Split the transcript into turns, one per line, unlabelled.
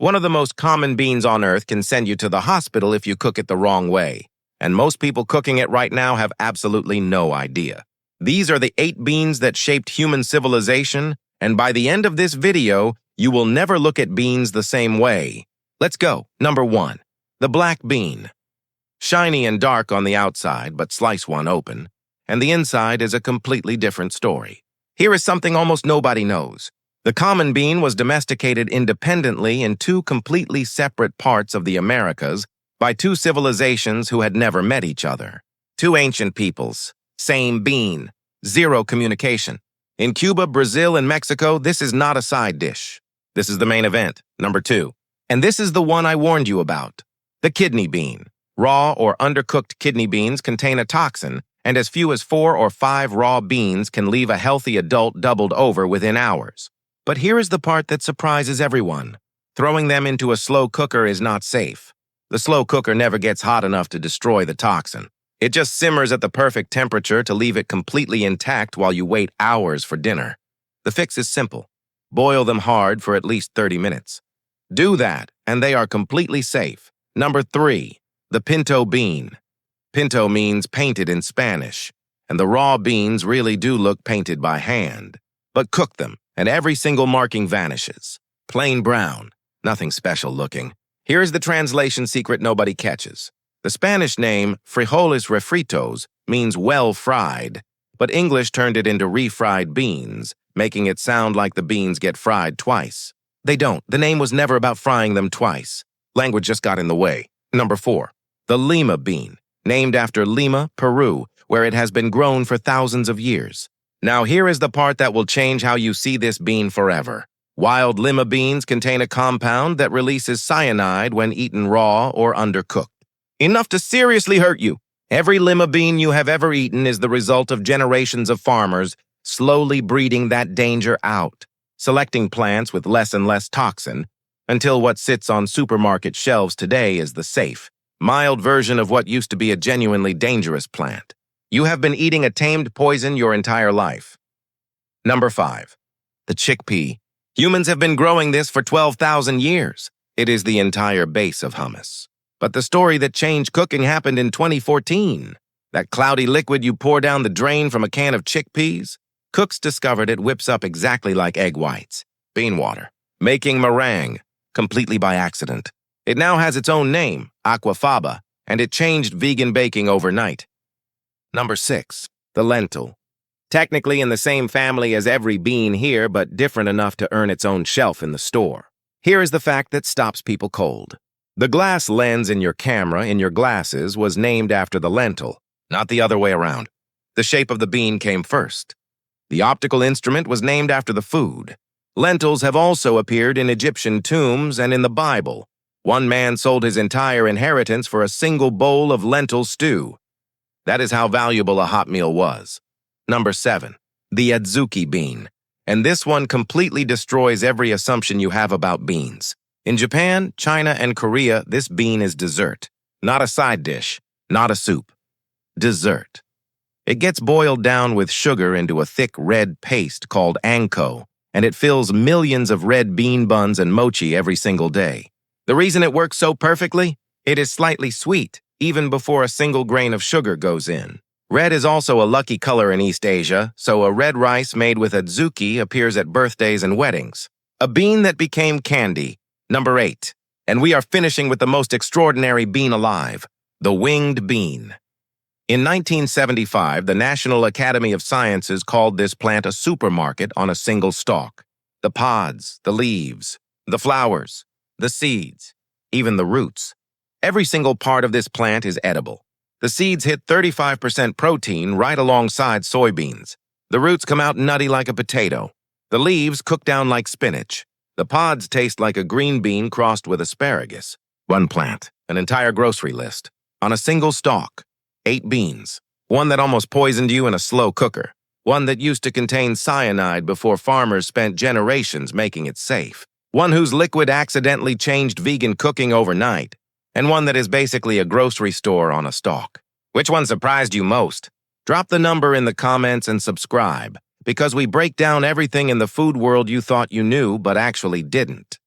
One of the most common beans on Earth can send you to the hospital if you cook it the wrong way, and most people cooking it right now have absolutely no idea. These are the 8 beans that shaped human civilization, and by the end of this video, you will never look at beans the same way. Let's go. Number 1. The black bean. Shiny and dark on the outside, but slice one open, and the inside is a completely different story. Here is something almost nobody knows. The common bean was domesticated independently in 2 completely separate parts of the Americas by 2 civilizations who had never met each other. 2 ancient peoples, same bean, 0 communication. In Cuba, Brazil, and Mexico, this is not a side dish. This is the main event, number 2. And this is the one I warned you about. The kidney bean. Raw or undercooked kidney beans contain a toxin, and as few as 4 or 5 raw beans can leave a healthy adult doubled over within hours. But here is the part that surprises everyone. Throwing them into a slow cooker is not safe. The slow cooker never gets hot enough to destroy the toxin. It just simmers at the perfect temperature to leave it completely intact while you wait hours for dinner. The fix is simple. Boil them hard for at least 30 minutes. Do that, and they are completely safe. Number 3. The pinto bean. Pinto means painted in Spanish, and the raw beans really do look painted by hand. But cook them, and every single marking vanishes. Plain brown, nothing special looking. Here's the translation secret nobody catches. The Spanish name, frijoles refritos, means well fried, but English turned it into refried beans, making it sound like the beans get fried twice. They don't. The name was never about frying them twice. Language just got in the way. Number 4. The Lima bean, named after Lima, Peru, where it has been grown for thousands of years. Now here is the part that will change how you see this bean forever. Wild Lima beans contain a compound that releases cyanide when eaten raw or undercooked. Enough to seriously hurt you. Every Lima bean you have ever eaten is the result of generations of farmers slowly breeding that danger out, selecting plants with less and less toxin, until what sits on supermarket shelves today is the safe, mild version of what used to be a genuinely dangerous plant. You have been eating a tamed poison your entire life. Number 5. The chickpea. Humans have been growing this for 12,000 years. It is the entire base of hummus. But the story that changed cooking happened in 2014. That cloudy liquid you pour down the drain from a can of chickpeas? Cooks discovered it whips up exactly like egg whites, bean water, making meringue, completely by accident. It now has its own name, Aquafaba, and it changed vegan baking overnight. Number 6. The lentil. Technically in the same family as every bean here, but different enough to earn its own shelf in the store. Here is the fact that stops people cold. The glass lens in your camera in your glasses was named after the lentil, not the other way around. The shape of the bean came first. The optical instrument was named after the food. Lentils have also appeared in Egyptian tombs and in the Bible. One man sold his entire inheritance for a single bowl of lentil stew. That is how valuable a hot meal was. Number 7. The Adzuki bean. And this one completely destroys every assumption you have about beans. In Japan, China, and Korea, this bean is dessert. Not a side dish, not a soup. Dessert. It gets boiled down with sugar into a thick red paste called anko, and it fills millions of red bean buns and mochi every single day. The reason it works so perfectly? It is slightly sweet, even before a single grain of sugar goes in. Red is also a lucky color in East Asia, so a red rice made with Adzuki appears at birthdays and weddings. A bean that became candy. Number 8. And we are finishing with the most extraordinary bean alive, the winged bean. In 1975, the National Academy of Sciences called this plant a supermarket on a single stalk. The pods, the leaves, the flowers, the seeds, even the roots. Every single part of this plant is edible. The seeds hit 35% protein right alongside soybeans. The roots come out nutty like a potato. The leaves cook down like spinach. The pods taste like a green bean crossed with asparagus. One plant, an entire grocery list. On a single stalk, 8 beans. One that almost poisoned you in a slow cooker. One that used to contain cyanide before farmers spent generations making it safe. One whose liquid accidentally changed vegan cooking overnight. And one that is basically a grocery store on a stalk. Which one surprised you most? Drop the number in the comments and subscribe, because we break down everything in the food world you thought you knew but actually didn't.